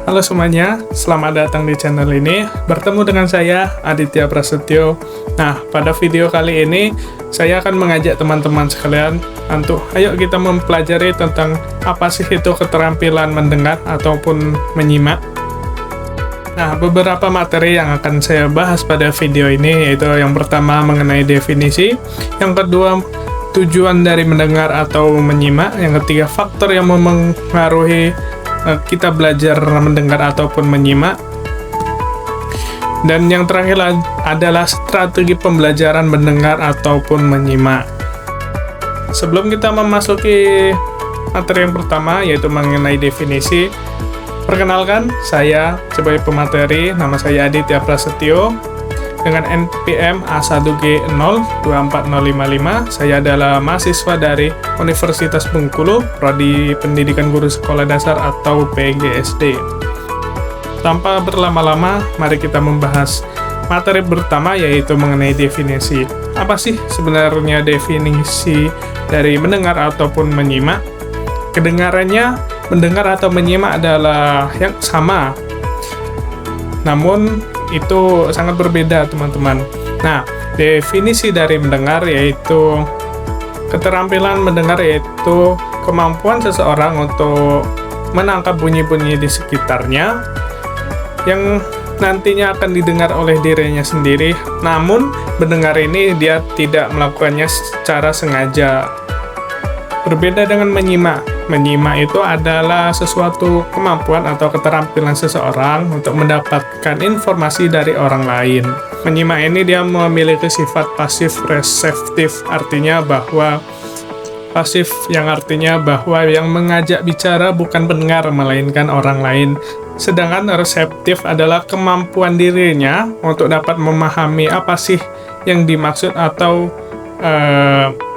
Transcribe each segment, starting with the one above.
Halo semuanya, selamat datang di channel ini. Bertemu dengan saya, Aditya Prasetyo. Nah, pada video kali ini, saya akan mengajak teman-teman sekalian untuk ayo kita mempelajari tentang apa sih itu keterampilan mendengar ataupun menyimak. Nah, beberapa materi yang akan saya bahas pada video ini, yaitu yang pertama mengenai definisi, yang kedua tujuan dari mendengar atau menyimak, yang ketiga faktor yang mempengaruhi kita belajar mendengar ataupun menyimak, dan yang terakhir adalah strategi pembelajaran mendengar ataupun menyimak. Sebelum kita memasuki materi yang pertama, yaitu mengenai definisi, perkenalkan, saya sebagai pemateri, nama saya Aditya Prasetyo, dengan NPM A1G024055. Saya adalah mahasiswa dari Universitas Bengkulu, Prodi Pendidikan Guru Sekolah Dasar atau PGSD. Tanpa berlama-lama, mari kita membahas materi pertama, yaitu mengenai definisi. Apa sih sebenarnya definisi dari mendengar ataupun menyimak? Kedengarannya, mendengar atau menyimak adalah yang sama, namun itu sangat berbeda, teman-teman. Nah, definisi dari mendengar yaitu keterampilan mendengar, yaitu kemampuan seseorang untuk menangkap bunyi-bunyi di sekitarnya yang nantinya akan didengar oleh dirinya sendiri, namun mendengar ini dia tidak melakukannya secara sengaja. Berbeda dengan menyimak. Menyimak itu adalah sesuatu kemampuan atau keterampilan seseorang untuk mendapatkan informasi dari orang lain. Menyimak ini dia memiliki sifat pasif reseptif, artinya bahwa pasif yang artinya bahwa yang mengajak bicara bukan pendengar melainkan orang lain. Sedangkan reseptif adalah kemampuan dirinya untuk dapat memahami apa sih yang dimaksud atau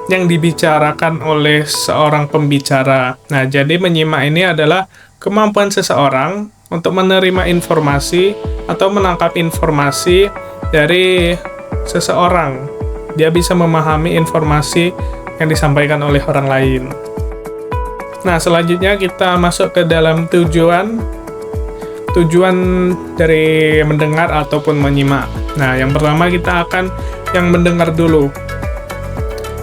yang dibicarakan oleh seorang pembicara. Nah, jadi menyimak ini adalah kemampuan seseorang untuk menerima informasi atau menangkap informasi dari seseorang. Dia bisa memahami informasi yang disampaikan oleh orang lain. Nah, selanjutnya kita masuk ke dalam tujuan dari mendengar ataupun menyimak. Nah, yang pertama kita akan yang mendengar dulu.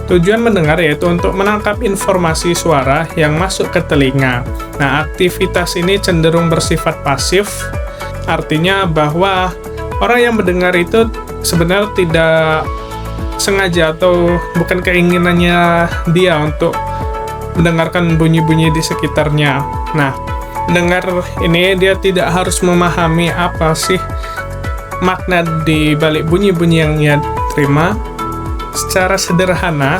Tujuan mendengar yaitu untuk menangkap informasi suara yang masuk ke telinga. Nah, aktivitas ini cenderung bersifat pasif, artinya bahwa orang yang mendengar itu sebenarnya tidak sengaja atau bukan keinginannya dia untuk mendengarkan bunyi-bunyi di sekitarnya. Nah, mendengar ini dia tidak harus memahami apa sih makna di balik bunyi-bunyi yang ia terima. Secara sederhana,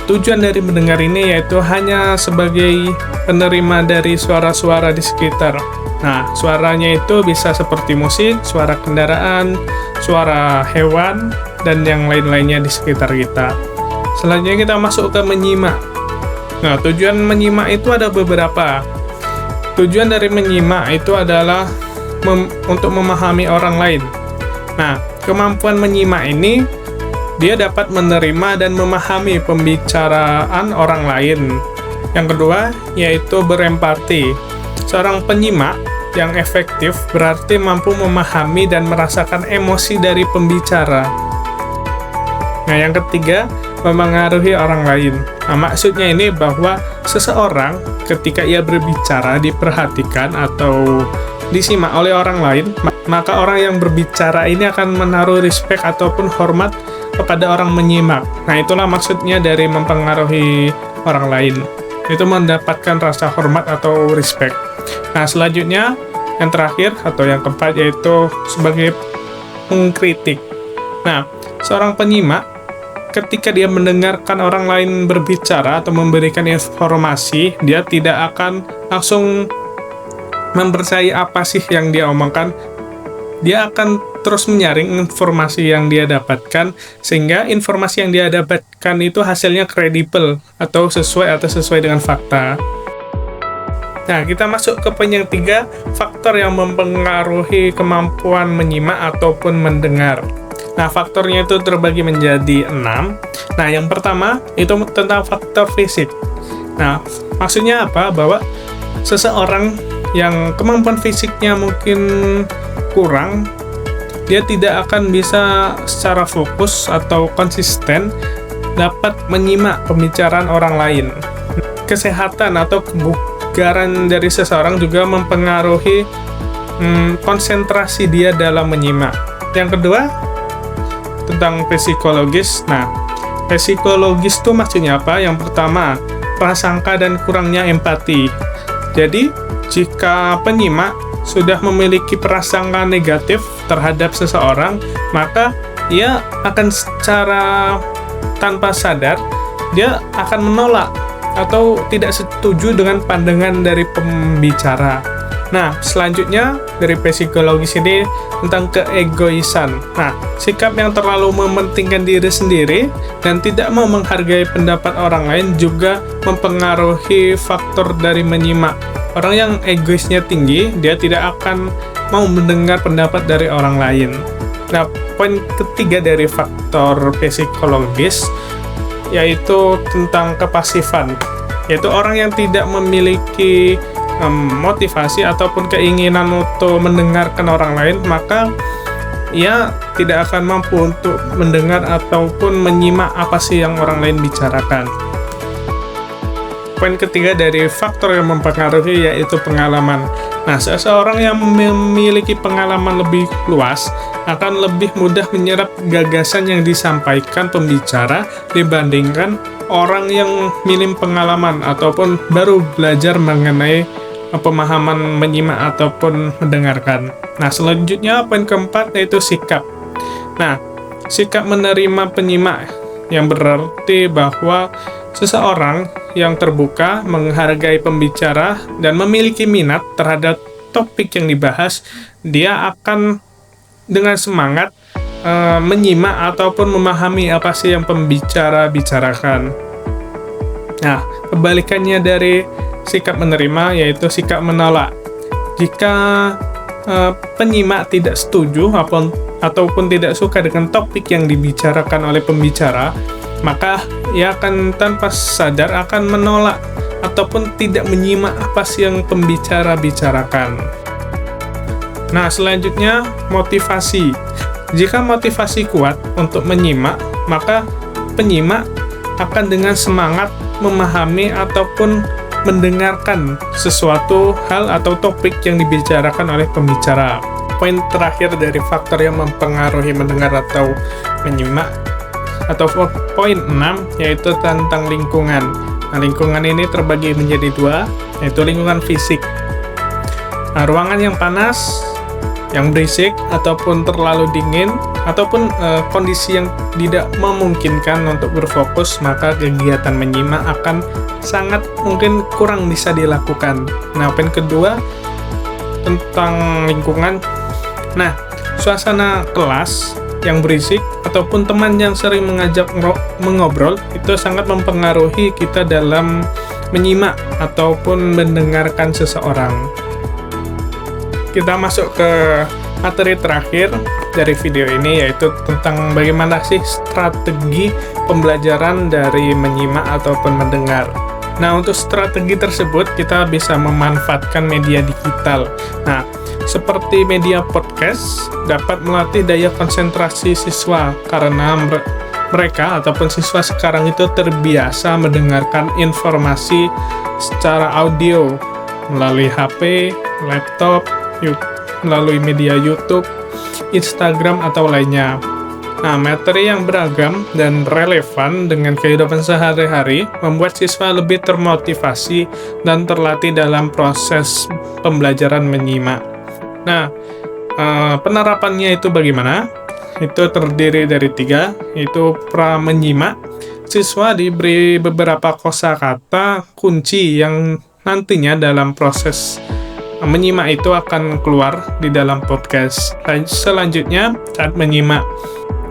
tujuan dari mendengar ini yaitu hanya sebagai penerima dari suara-suara di sekitar. Nah, suaranya itu bisa seperti musik, suara kendaraan, suara hewan, dan yang lain-lainnya di sekitar kita. Selanjutnya kita masuk ke menyimak. Nah, tujuan menyimak itu ada beberapa. Tujuan dari menyimak itu adalah untuk memahami orang lain. Nah, kemampuan menyimak ini dia dapat menerima dan memahami pembicaraan orang lain. Yang kedua, yaitu berempati. Seorang penyimak yang efektif berarti mampu memahami dan merasakan emosi dari pembicara. Nah, yang ketiga, memengaruhi orang lain. Nah, maksudnya ini bahwa seseorang ketika ia berbicara diperhatikan atau disimak oleh orang lain, maka orang yang berbicara ini akan menaruh respect ataupun hormat kepada orang menyimak. Nah, itulah maksudnya dari mempengaruhi orang lain. Itu mendapatkan rasa hormat atau respect. Nah, selanjutnya, yang terakhir atau yang keempat yaitu sebagai mengkritik. Nah, seorang penyimak ketika dia mendengarkan orang lain berbicara atau memberikan informasi, dia tidak akan langsung mempercayai apa sih yang dia omongkan. Dia akan terus menyaring informasi yang dia dapatkan, sehingga informasi yang dia dapatkan itu hasilnya kredibel atau sesuai dengan fakta. Nah, kita masuk ke poin yang ketiga, faktor yang mempengaruhi kemampuan menyimak ataupun mendengar. Nah, faktornya itu terbagi menjadi 6. Nah, yang pertama itu tentang faktor fisik. Nah, maksudnya apa? Bahwa seseorang yang kemampuan fisiknya mungkin kurang, dia tidak akan bisa secara fokus atau konsisten dapat menyimak pembicaraan orang lain. Kesehatan atau kebugaran dari seseorang juga mempengaruhi konsentrasi dia dalam menyimak. Yang kedua, tentang psikologis. Nah, psikologis itu maksudnya apa? Yang pertama, prasangka dan kurangnya empati. Jadi, jika penyimak sudah memiliki prasangka negatif terhadap seseorang, maka ia akan secara tanpa sadar, dia akan menolak atau tidak setuju dengan pandangan dari pembicara. Nah, selanjutnya dari psikologis ini tentang keegoisan. Nah, sikap yang terlalu mementingkan diri sendiri dan tidak mau menghargai pendapat orang lain juga mempengaruhi faktor dari menyimak. Orang yang egoisnya tinggi, dia tidak akan mau mendengar pendapat dari orang lain. Nah, poin ketiga dari faktor psikologis yaitu tentang kepasifan, yaitu orang yang tidak memiliki motivasi ataupun keinginan untuk mendengarkan orang lain, maka ia tidak akan mampu untuk mendengar ataupun menyimak apa sih yang orang lain bicarakan. Poin ketiga dari faktor yang mempengaruhi yaitu pengalaman. Nah, seseorang yang memiliki pengalaman lebih luas akan lebih mudah menyerap gagasan yang disampaikan pembicara dibandingkan orang yang minim pengalaman ataupun baru belajar mengenai pemahaman menyimak ataupun mendengarkan. Nah, selanjutnya poin keempat yaitu sikap. Nah, sikap menerima penyimak yang berarti bahwa seseorang yang terbuka, menghargai pembicara, dan memiliki minat terhadap topik yang dibahas, dia akan dengan semangat menyimak ataupun memahami apa sih yang pembicara bicarakan. Nah, kebalikannya dari sikap menerima yaitu sikap menolak. Jika penyimak tidak setuju ataupun tidak suka dengan topik yang dibicarakan oleh pembicara, maka ia akan tanpa sadar akan menolak ataupun tidak menyimak apa sih yang pembicara bicarakan. Nah, selanjutnya motivasi. Jika motivasi kuat untuk menyimak, maka penyimak akan dengan semangat memahami ataupun mendengarkan sesuatu hal atau topik yang dibicarakan oleh pembicara. Poin terakhir dari faktor yang mempengaruhi mendengar atau menyimak atau poin 6 yaitu tentang lingkungan. Nah, lingkungan ini terbagi menjadi dua, yaitu lingkungan fisik. Nah, ruangan yang panas, yang berisik, ataupun terlalu dingin, ataupun kondisi yang tidak memungkinkan untuk berfokus, maka kegiatan menyimak akan sangat mungkin kurang bisa dilakukan. Nah, poin kedua tentang lingkungan. Nah, suasana kelas yang berisik ataupun teman yang sering mengajak mengobrol itu sangat mempengaruhi kita dalam menyimak ataupun mendengarkan seseorang. Kita masuk ke materi terakhir dari video ini, yaitu tentang bagaimana sih strategi pembelajaran dari menyimak ataupun mendengar. Nah, untuk strategi tersebut kita bisa memanfaatkan media digital. Nah, seperti media podcast dapat melatih daya konsentrasi siswa karena mereka ataupun siswa sekarang itu terbiasa mendengarkan informasi secara audio melalui HP, laptop, melalui media YouTube, Instagram, atau lainnya. Nah, materi yang beragam dan relevan dengan kehidupan sehari-hari membuat siswa lebih termotivasi dan terlatih dalam proses pembelajaran menyimak. Nah, penerapannya itu bagaimana? Itu terdiri dari 3, yaitu pra menyimak. Siswa diberi beberapa kosakata kunci yang nantinya dalam proses menyimak itu akan keluar di dalam podcast. Selanjutnya, saat menyimak.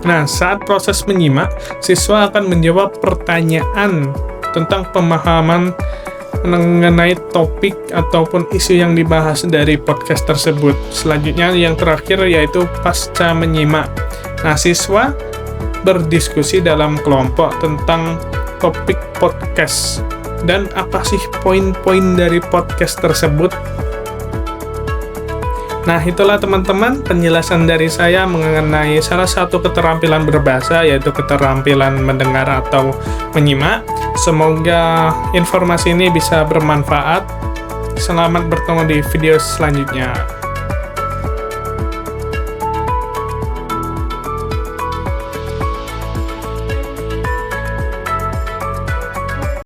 Nah, saat proses menyimak, siswa akan menjawab pertanyaan tentang pemahaman mengenai topik ataupun isu yang dibahas dari podcast tersebut. Selanjutnya, yang terakhir yaitu pasca menyimak. Nah, siswa berdiskusi dalam kelompok tentang topik podcast dan apa sih poin-poin dari podcast tersebut. Nah, itulah teman-teman penjelasan dari saya mengenai salah satu keterampilan berbahasa, yaitu keterampilan mendengar atau menyimak. Semoga informasi ini bisa bermanfaat. Selamat bertemu di video selanjutnya.